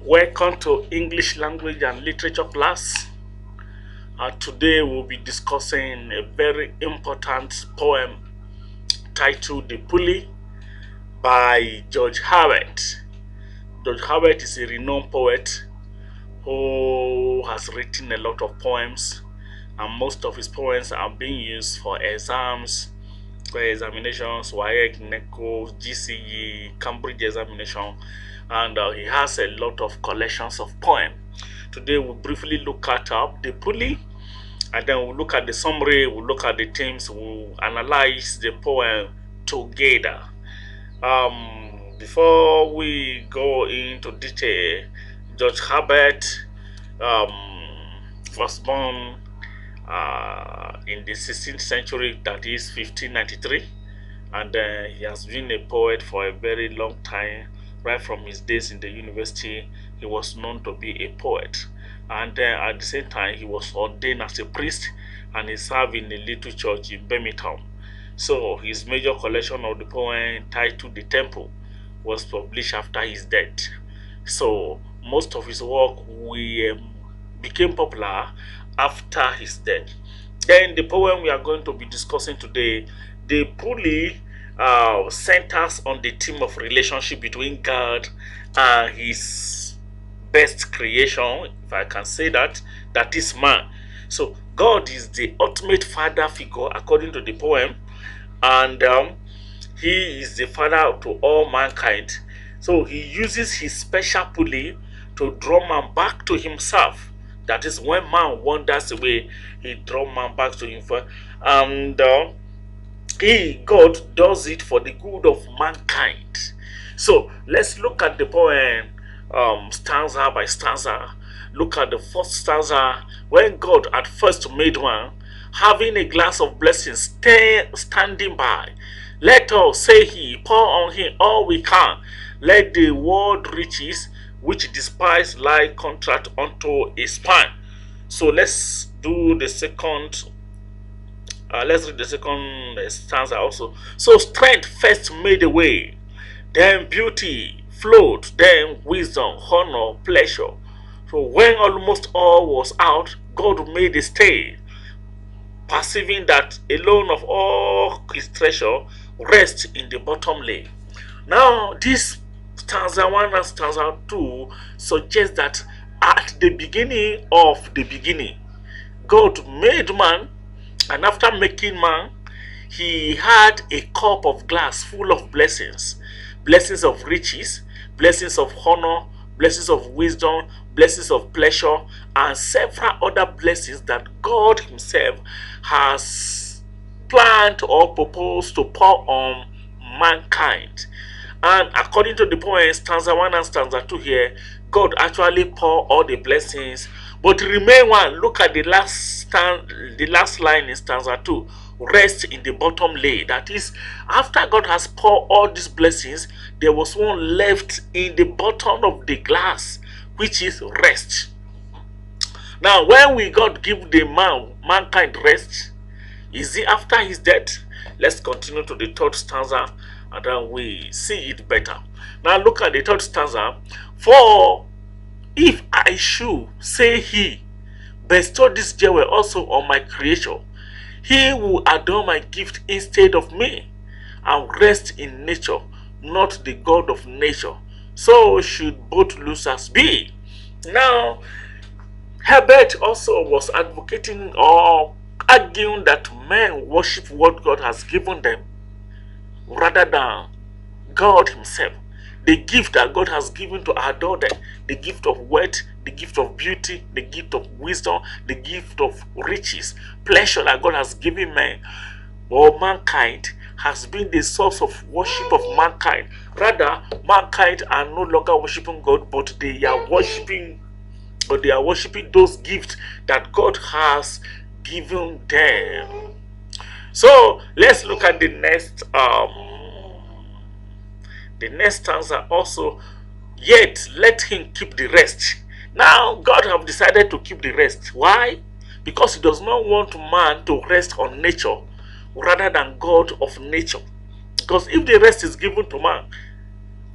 Welcome to English Language and Literature class. Today we'll be discussing a very important poem titled The Pulley by George Herbert. George Herbert is a renowned poet who has written a lot of poems, and most of his poems are being used for exams, examinations, WAEC, NECO, GCE, Cambridge examination, and he has a lot of collections of poems. Today we'll briefly look at the Pulley, and then we'll look at the summary, we'll look at the themes, we'll analyze the poem together. Before we go into detail, George Herbert was born in the 16th century, that is 1593, and he has been a poet for a very long time. Right from his days in the university, he was known to be a poet, and at the same time he was ordained as a priest, and he served in a little church in Birmingham. So his major collection of the poem titled The Temple was published after his death. So most of his work became popular after his death. Then the poem we are going to be discussing today, The Pulley, centers on the theme of relationship between God and his best creation, if I can say that, that is man. So God is the ultimate father figure according to the poem, and he is the father to all mankind. So he uses his special pulley to draw man back to himself. That is, when man wanders away, he draws man back to himself, and God does it for the good of mankind. So let's look at the poem stanza by stanza. Look at the first stanza. When God at first made man, having a glass of blessings standing by, let us, say he, pour on him all we can. Let the world riches which despise lie contract unto a span. So let's do the second. Let's read the second stanza also. So strength first made a way, then beauty flowed, then wisdom, honor, pleasure. So when almost all was out, God made a stay, perceiving that alone of all his treasure rests in the bottom lay. Now this stanza 1 and stanza 2 suggest that at the beginning of the beginning, God made man, and after making man, he had a cup of glass full of blessings. Blessings of riches, blessings of honor, blessings of wisdom, blessings of pleasure, and several other blessings that God himself has planned or proposed to pour on mankind. And according to the poem stanza 1 and stanza 2 here, God actually poured all the blessings, but remain one. Look at the last line in stanza 2, rest in the bottom lay. That is, after God has poured all these blessings, there was one left in the bottom of the glass, which is rest. Now, when we God give the mankind rest, is it after his death? Let's continue to the third stanza, and then we see it better. Now look at the third stanza. For if I should, say he, bestow this jewel also on my creature, he will adore my gift instead of me, and rest in nature, not the God of nature. So should both losers be. Now, Herbert also was advocating or arguing that men worship what God has given them rather than God himself. The gift that God has given to adore them, the gift of wealth, the gift of beauty, the gift of wisdom, the gift of riches, pleasure that God has given men or mankind, has been the source of worship of mankind. Rather, mankind are no longer worshiping God, but they are worshiping those gifts that God has given them. So let's look at the next stanza also. Yet let him keep the rest. Now God have decided to keep the rest. Why? Because he does not want man to rest on nature rather than God of nature. Because if the rest is given to man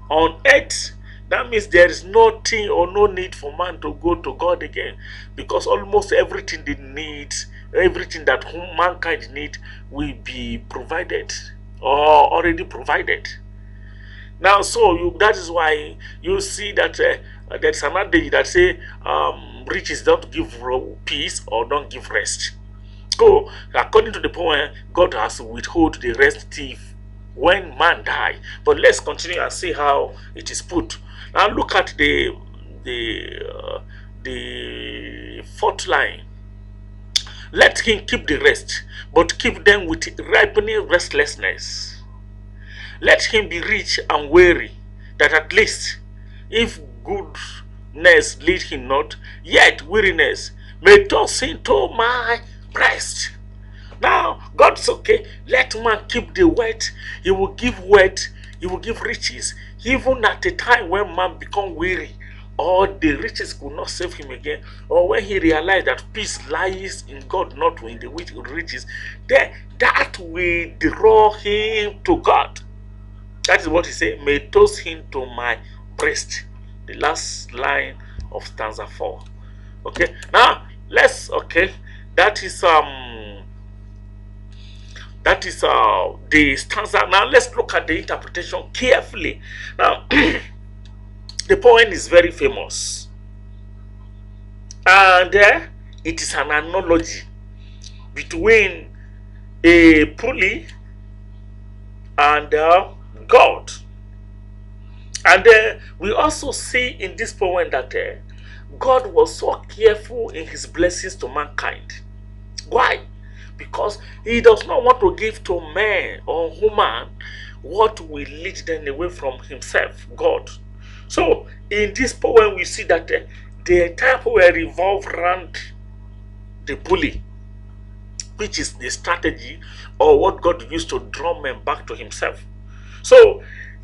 on earth, That means there is nothing or no need for man to go to God again, because almost everything they need, everything that mankind need, will be provided or already provided. Now, so that is why you see that there's an adage that say riches don't give peace or don't give rest. So, according to the poem, God has withheld the rest thief when man died. But let's continue and see how it is put. Now, look at the fourth line. Let him keep the rest, but keep them with ripening restlessness. Let him be rich and weary, that at least, if goodness lead him not, yet weariness may toss into my breast. Now, God's okay. Let man keep the wealth. He will give wealth. He will give riches. Even at a time when man become weary, or the riches could not save him again, or when he realized that peace lies in God, not in the riches, then that will draw him to God. That is what he said, may toss him to my breast. The last line of stanza 4. Okay, now let's, okay, that is the stanza. Now let's look at the interpretation carefully. Now the poem is very famous, and it is an analogy between a pulley and God. And we also see in this poem that God was so careful in his blessings to mankind. Why? Because he does not want to give to man or woman what will lead them away from himself, God. So in this poem we see that the entire poem revolves around the pulley, which is the strategy or what God used to draw men back to himself. So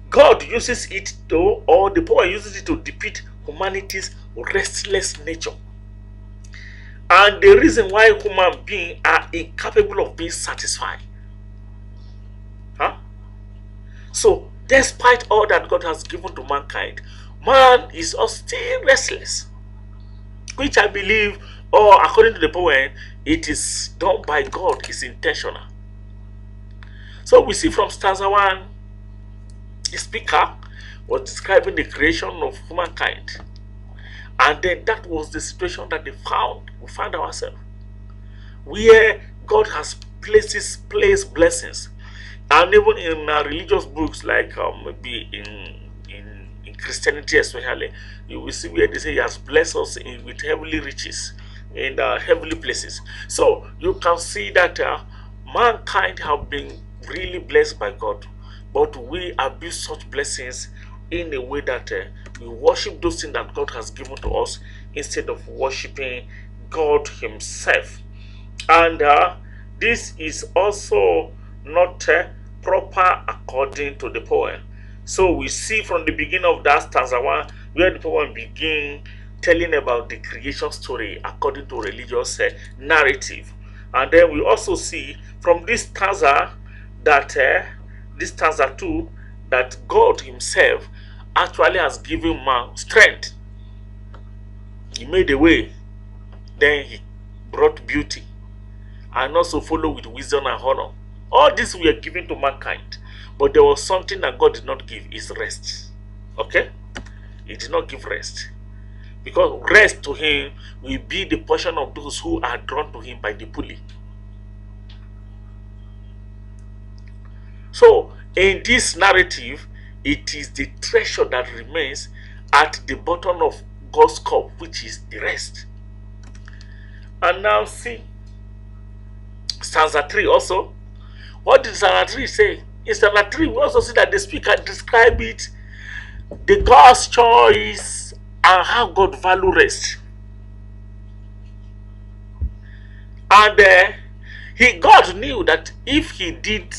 God uses it to, or the poem uses it to depict humanity's restless nature, and the reason why human beings are incapable of being satisfied. Huh? So despite all that God has given to mankind, man is still restless, which I believe, or according to the poem, it is done by God, it's intentional. So we see from stanza 1, the speaker was describing the creation of humankind, and then that was the situation that we found ourselves, where God has placed blessings. And even in religious books, like maybe in Christianity especially, you will see where they say he has blessed us with heavenly riches in heavenly places. So you can see that mankind have been really blessed by God, but we abuse such blessings in a way that we worship those things that God has given to us instead of worshiping God himself. And this is also not proper according to the poem. So we see from the beginning of that stanza 1, where the poem begins telling about the creation story according to religious narrative. And then we also see from this stanza that this stanza 2, that God himself actually has given man strength. He made a way, then he brought beauty, and also followed with wisdom and honor. All this we are given to mankind, but there was something that God did not give, is rest. Okay? He did not give rest, because rest to him will be the portion of those who are drawn to him by the pulley. So in this narrative, it is the treasure that remains at the bottom of God's cup, which is the rest. And now see stanza 3 also. What did stanza 3 say? In stanza 3, we also see that the speaker described it, the God's choice, and how God value rest. And God knew that if he did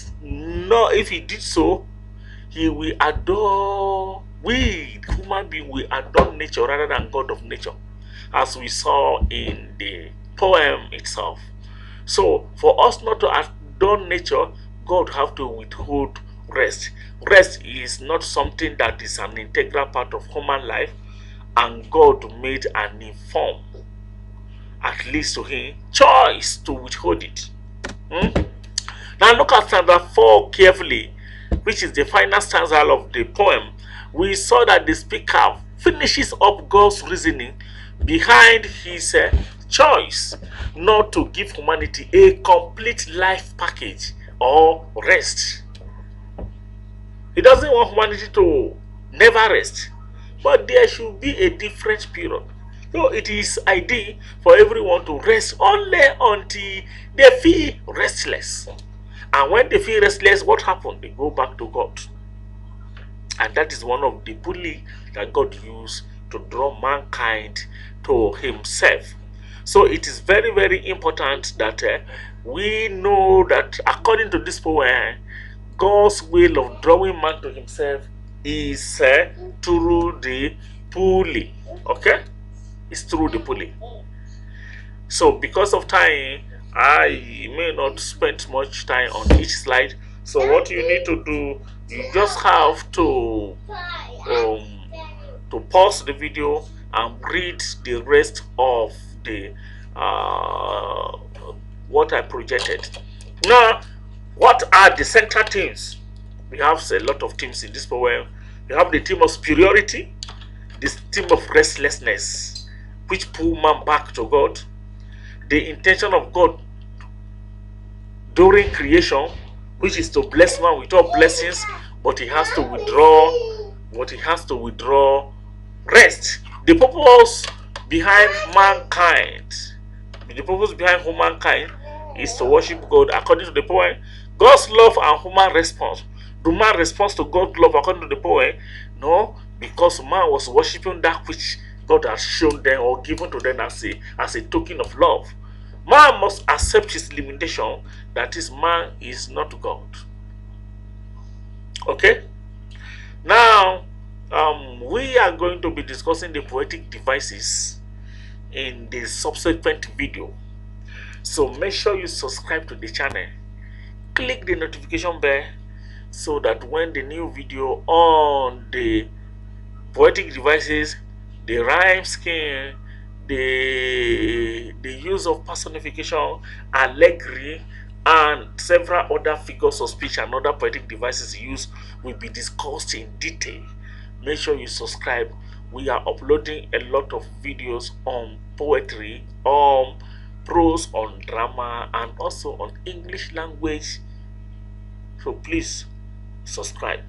so, he will adore, we human beings will adore nature rather than God of nature, as we saw in the poem itself. So for us not to adore nature, God have to withhold rest. Rest is not something that is an integral part of human life, and God made an informed, at least to him, choice to withhold it. Now look at stanza 4 carefully, which is the final stanza of the poem. We saw that the speaker finishes up God's reasoning behind his choice not to give humanity a complete life package or rest. He doesn't want humanity to never rest, but there should be a different period. So it is ideal for everyone to rest only until they feel restless. And when they feel restless, what happens? They go back to God. And that is one of the pulley that God used to draw mankind to himself. So it is very, very important that we know that according to this poem, God's will of drawing man to himself is through the pulley. Okay? It's through the pulley. So because of time, I may not spend much time on each slide. So what you need to do, you just have to pause the video and read the rest of the what I projected. Now, what are the central themes? We have a lot of themes in this poem. We have the theme of superiority, this theme of restlessness, which pull man back to God, the intention of God during creation, which is to bless man with all blessings, but he has to withdraw rest. The purpose behind mankind, the purpose behind humankind is to worship God according to the poem. God's love and human response. Do man respond to God's love according to the poem? No, because man was worshiping that which God has shown them or given to them as a token of love. Man must accept his limitation, that is, man is not God. Okay? Now, we are going to be discussing the poetic devices in the subsequent video. So make sure you subscribe to the channel. Click the notification bell so that when the new video on the poetic devices, the rhyme scheme, the use of personification, allegory, and several other figures of speech and other poetic devices used will be discussed in detail. Make sure you subscribe. We are uploading a lot of videos on poetry, on prose, on drama, and also on English language. So please subscribe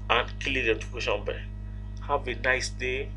and click the notification bell. Have a nice day.